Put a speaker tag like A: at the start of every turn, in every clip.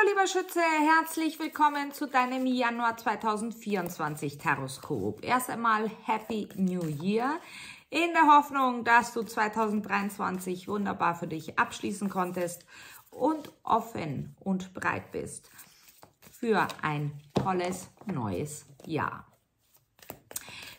A: Hallo lieber Schütze, herzlich willkommen zu deinem Januar 2024 Taroskop. Erst einmal Happy New Year, in der Hoffnung, dass du 2023 wunderbar für dich abschließen konntest und offen und bereit bist für ein tolles neues Jahr.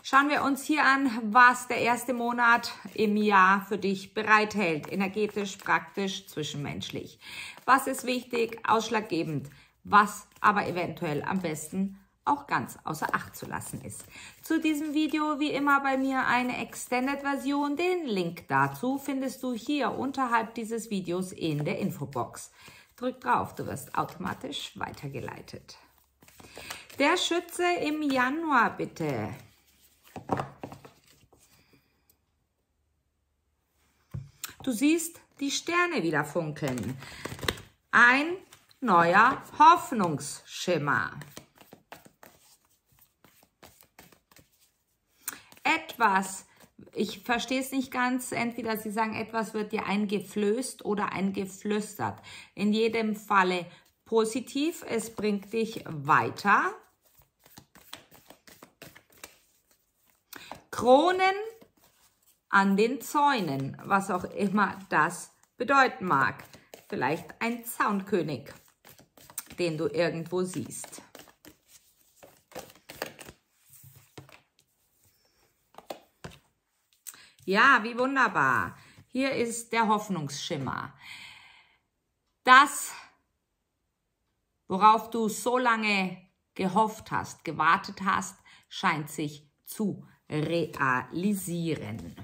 A: Schauen wir uns hier an, was der erste Monat im Jahr für dich bereithält, energetisch, praktisch, zwischenmenschlich. Was ist wichtig, ausschlaggebend, was aber eventuell am besten auch ganz außer Acht zu lassen ist. Zu diesem Video wie immer bei mir eine Extended-Version. Den Link dazu findest du hier unterhalb dieses Videos in der Infobox. Drück drauf, du wirst automatisch weitergeleitet. Der Schütze im Januar bitte. Du siehst die Sterne wieder funkeln. Ein neuer Hoffnungsschimmer. Etwas, ich verstehe es nicht ganz, entweder sie sagen, etwas wird dir eingeflößt oder eingeflüstert. In jedem Falle positiv, es bringt dich weiter. Kronen an den Zäunen, was auch immer das bedeuten mag. Vielleicht ein Zaunkönig, den du irgendwo siehst. Ja, wie wunderbar. Hier ist der Hoffnungsschimmer. Das, worauf du so lange gehofft hast, gewartet hast, scheint sich zu realisieren.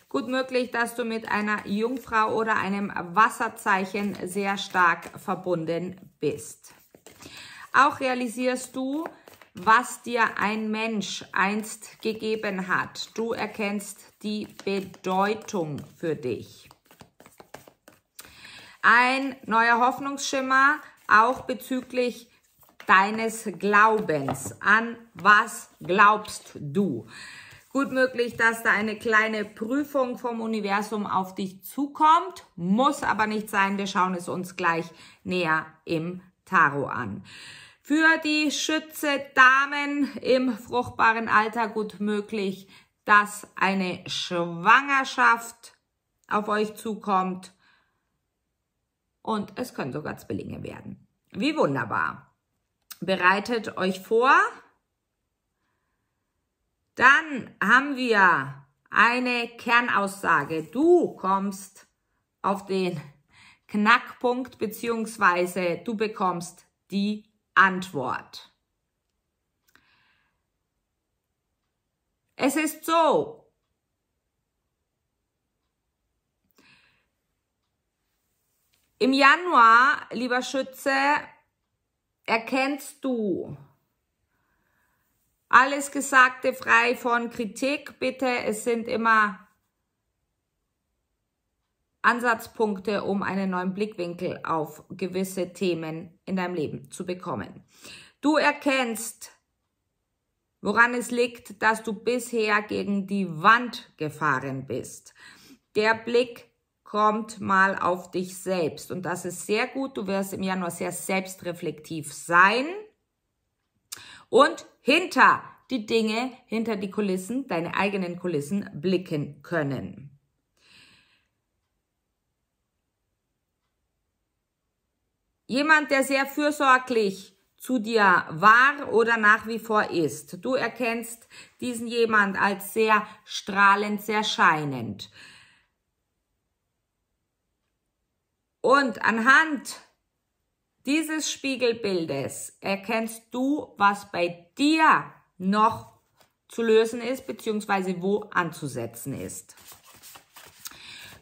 A: Gut möglich, dass du mit einer Jungfrau oder einem Wasserzeichen sehr stark verbunden bist. Auch realisierst du, was dir ein Mensch einst gegeben hat. Du erkennst die Bedeutung für dich. Ein neuer Hoffnungsschimmer, auch bezüglich deines Glaubens. An was glaubst du? Gut möglich, dass da eine kleine Prüfung vom Universum auf dich zukommt, muss aber nicht sein. Wir schauen es uns gleich näher im Tarot an. Für die Schütze-Damen im fruchtbaren Alter gut möglich, dass eine Schwangerschaft auf euch zukommt und es können sogar Zwillinge werden. Wie wunderbar. Bereitet euch vor. Dann haben wir eine Kernaussage. Du kommst auf den Knackpunkt beziehungsweise du bekommst die Antwort. Es ist so, im Januar, lieber Schütze, erkennst du alles Gesagte frei von Kritik. Bitte, es sind immer Ansatzpunkte, um einen neuen Blickwinkel auf gewisse Themen in deinem Leben zu bekommen. Du erkennst, woran es liegt, dass du bisher gegen die Wand gefahren bist. Der Blick kommt mal auf dich selbst und das ist sehr gut. Du wirst im Januar sehr selbstreflektiv sein und hinter die Dinge, hinter die Kulissen, deine eigenen Kulissen blicken können. Jemand, der sehr fürsorglich zu dir war oder nach wie vor ist. Du erkennst diesen jemand als sehr strahlend, sehr scheinend. Und anhand dieses Spiegelbildes erkennst du, was bei dir noch zu lösen ist, beziehungsweise wo anzusetzen ist.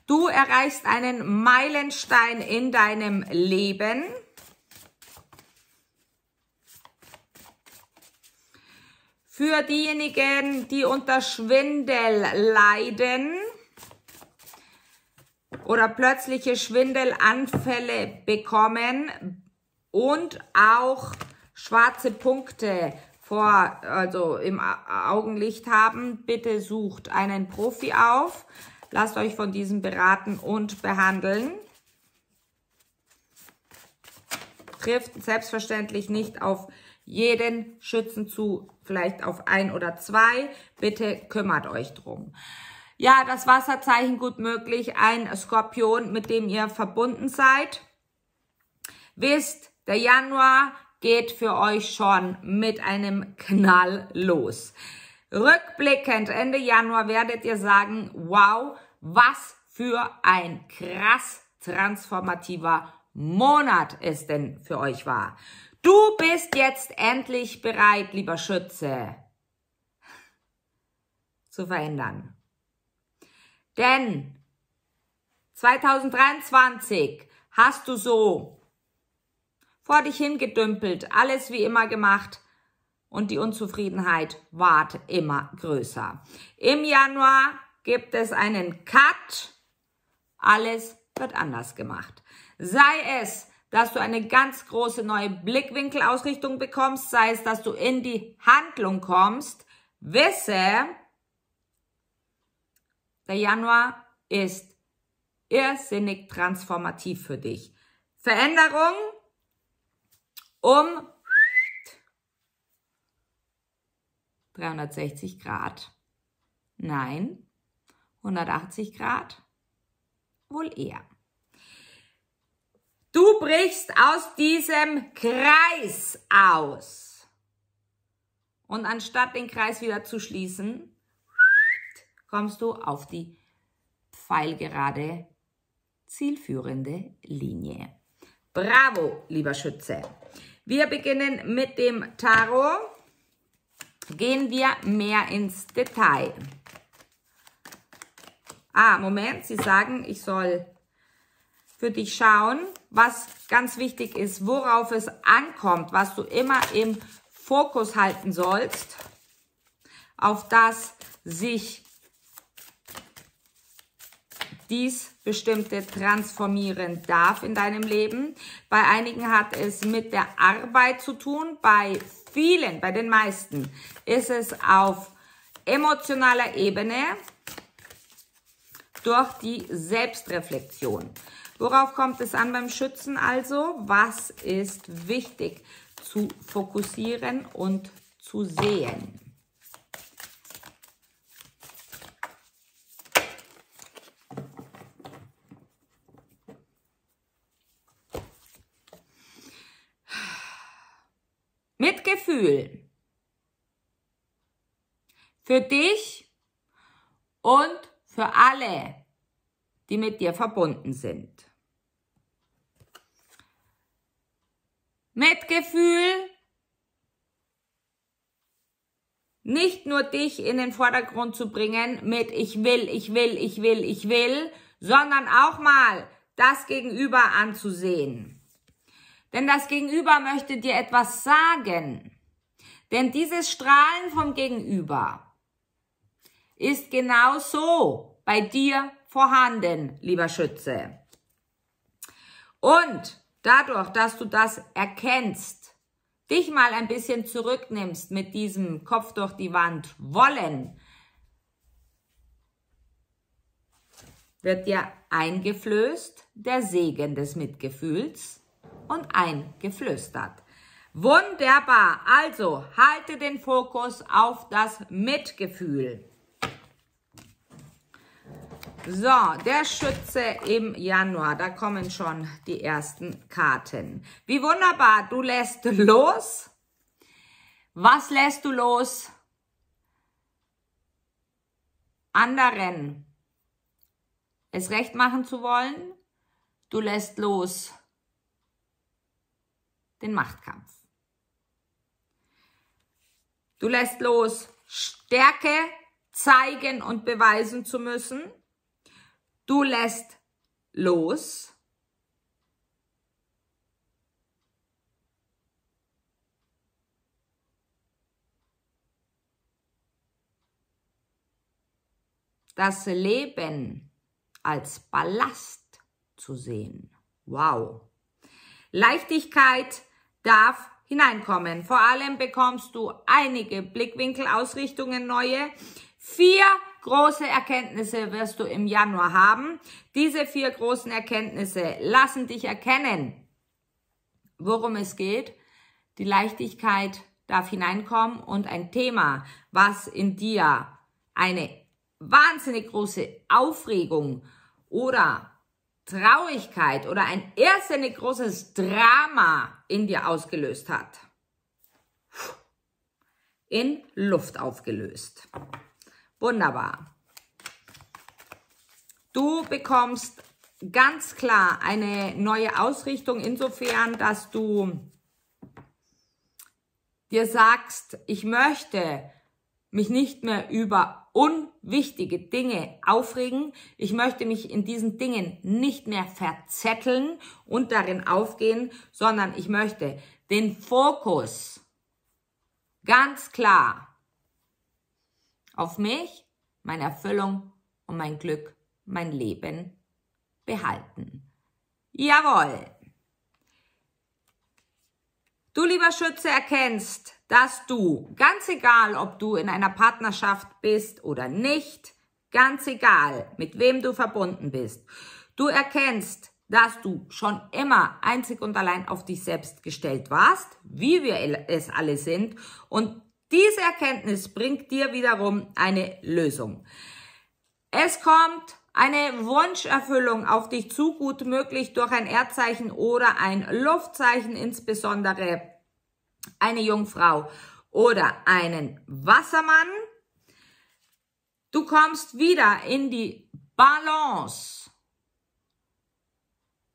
A: Du erreichst einen Meilenstein in deinem Leben. Für diejenigen, die unter Schwindel leiden oder plötzliche Schwindelanfälle bekommen und auch schwarze Punkte im Augenlicht haben, bitte sucht einen Profi auf. Lasst euch von diesem beraten und behandeln. Trifft selbstverständlich nicht auf jeden Schützen zu, vielleicht auf 1 oder 2. Bitte kümmert euch drum. Ja, das Wasserzeichen gut möglich, ein Skorpion, mit dem ihr verbunden seid. Wisst, der Januar geht für euch schon mit einem Knall los. Rückblickend Ende Januar werdet ihr sagen, wow, was für ein krass transformativer Monat es denn für euch war. Du bist jetzt endlich bereit, lieber Schütze, zu verändern. Denn 2023 hast du so vor dich hingedümpelt, alles wie immer gemacht und die Unzufriedenheit ward immer größer. Im Januar gibt es einen Cut, alles wird anders gemacht. Sei es, dass du eine ganz große neue Blickwinkelausrichtung bekommst, sei es, dass du in die Handlung kommst, wisse, der Januar ist irrsinnig transformativ für dich. Veränderung um 360 Grad. Nein, 180 Grad. Wohl eher. Du brichst aus diesem Kreis aus. Und anstatt den Kreis wieder zu schließen, kommst du auf die pfeilgerade, zielführende Linie. Bravo, lieber Schütze. Wir beginnen mit dem Tarot. Gehen wir mehr ins Detail. Moment, Sie sagen, ich soll für dich schauen, was ganz wichtig ist, worauf es ankommt, was du immer im Fokus halten sollst, auf das sich dies bestimmte transformieren darf in deinem Leben. Bei einigen hat es mit der Arbeit zu tun, bei vielen, bei den meisten ist es auf emotionaler Ebene durch die Selbstreflexion. Worauf kommt es an beim Schützen also? Was ist wichtig zu fokussieren und zu sehen? Mitgefühl für dich und für alle, die mit dir verbunden sind. Mitgefühl, nicht nur dich in den Vordergrund zu bringen mit ich will, sondern auch mal das Gegenüber anzusehen. Denn das Gegenüber möchte dir etwas sagen. Denn dieses Strahlen vom Gegenüber ist genau so bei dir vorhanden, lieber Schütze. Und dadurch, dass du das erkennst, dich mal ein bisschen zurücknimmst mit diesem Kopf durch die Wand wollen, wird dir eingeflößt der Segen des Mitgefühls und eingeflüstert. Wunderbar, also halte den Fokus auf das Mitgefühl. So, der Schütze im Januar, da kommen schon die ersten Karten. Wie wunderbar, du lässt los. Was lässt du los? Anderen es recht machen zu wollen. Du lässt los den Machtkampf. Du lässt los, Stärke zeigen und beweisen zu müssen. Du lässt los, das Leben als Ballast zu sehen. Wow. Leichtigkeit darf hineinkommen. Vor allem bekommst du einige Blickwinkelausrichtungen neue. 4 große Erkenntnisse wirst du im Januar haben. Diese 4 großen Erkenntnisse lassen dich erkennen, worum es geht. Die Leichtigkeit darf hineinkommen und ein Thema, was in dir eine wahnsinnig große Aufregung oder Traurigkeit oder ein irrsinnig großes Drama in dir ausgelöst hat, in Luft aufgelöst. Wunderbar. Du bekommst ganz klar eine neue Ausrichtung insofern, dass du dir sagst, ich möchte mich nicht mehr über unwichtige Dinge aufregen. Ich möchte mich in diesen Dingen nicht mehr verzetteln und darin aufgehen, sondern ich möchte den Fokus ganz klar auf mich, meine Erfüllung und mein Glück, mein Leben behalten. Jawohl! Du, lieber Schütze, erkennst, dass du, ganz egal, ob du in einer Partnerschaft bist oder nicht, ganz egal, mit wem du verbunden bist, du erkennst, dass du schon immer einzig und allein auf dich selbst gestellt warst, wie wir es alle sind, und diese Erkenntnis bringt dir wiederum eine Lösung. Es kommt eine Wunscherfüllung auf dich zu, gut möglich durch ein Erdzeichen oder ein Luftzeichen, insbesondere eine Jungfrau oder einen Wassermann. Du kommst wieder in die Balance.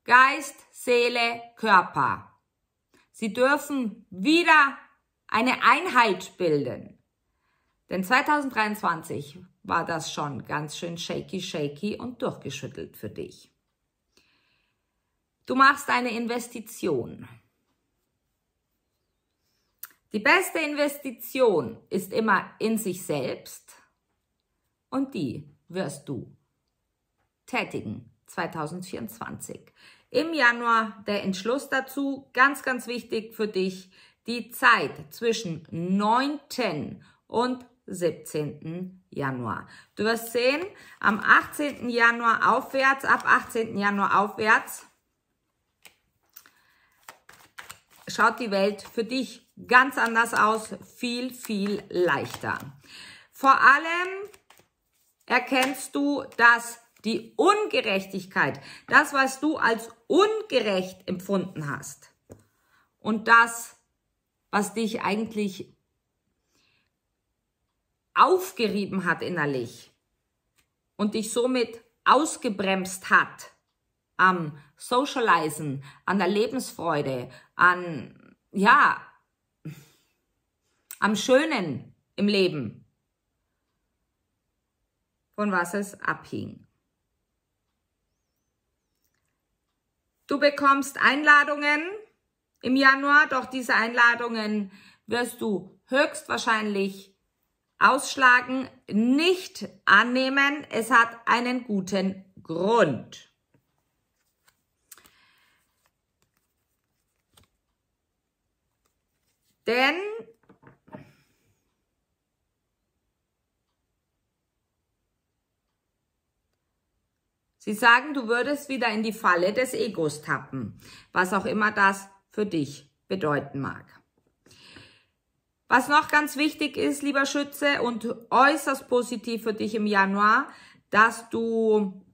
A: Geist, Seele, Körper. Sie dürfen wieder eine Einheit bilden. Denn 2023 war das schon ganz schön shaky und durchgeschüttelt für dich. Du machst eine Investition. Die beste Investition ist immer in sich selbst und die wirst du tätigen 2024. Im Januar der Entschluss dazu, ganz, ganz wichtig für dich, die Zeit zwischen 9. und 17. Januar. Du wirst sehen, am 18. Januar aufwärts, ab 18. Januar aufwärts, schaut die Welt für dich ganz anders aus, viel, viel leichter. Vor allem erkennst du, dass die Ungerechtigkeit, das, was du als ungerecht empfunden hast und das, was dich eigentlich aufgerieben hat innerlich und dich somit ausgebremst hat am Socializen, an der Lebensfreude, am Schönen im Leben, von was es abhing. Du bekommst Einladungen im Januar, doch diese Einladungen wirst du höchstwahrscheinlich ausschlagen, nicht annehmen. Es hat einen guten Grund. Denn sie sagen, du würdest wieder in die Falle des Egos tappen, was auch immer das für dich bedeuten mag. Was noch ganz wichtig ist, lieber Schütze, und äußerst positiv für dich im Januar, dass du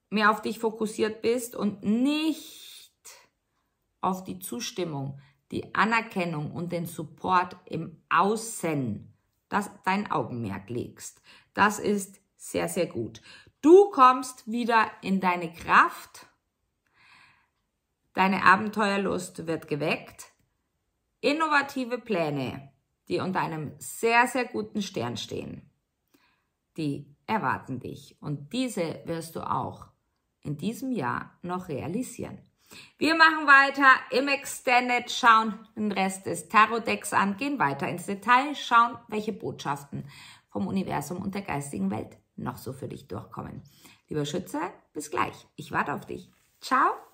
A: mehr auf dich fokussiert bist und nicht auf die Zustimmung, die Anerkennung und den Support im Außen, dass dein Augenmerk legst. Das ist sehr, sehr gut. Du kommst wieder in deine Kraft, deine Abenteuerlust wird geweckt, innovative Pläne, die unter einem sehr, sehr guten Stern stehen, die erwarten dich und diese wirst du auch in diesem Jahr noch realisieren. Wir machen weiter im Extended, schauen den Rest des Tarot-Decks an, gehen weiter ins Detail, schauen, welche Botschaften vom Universum und der geistigen Welt noch so für dich durchkommen. Lieber Schütze, bis gleich. Ich warte auf dich. Ciao.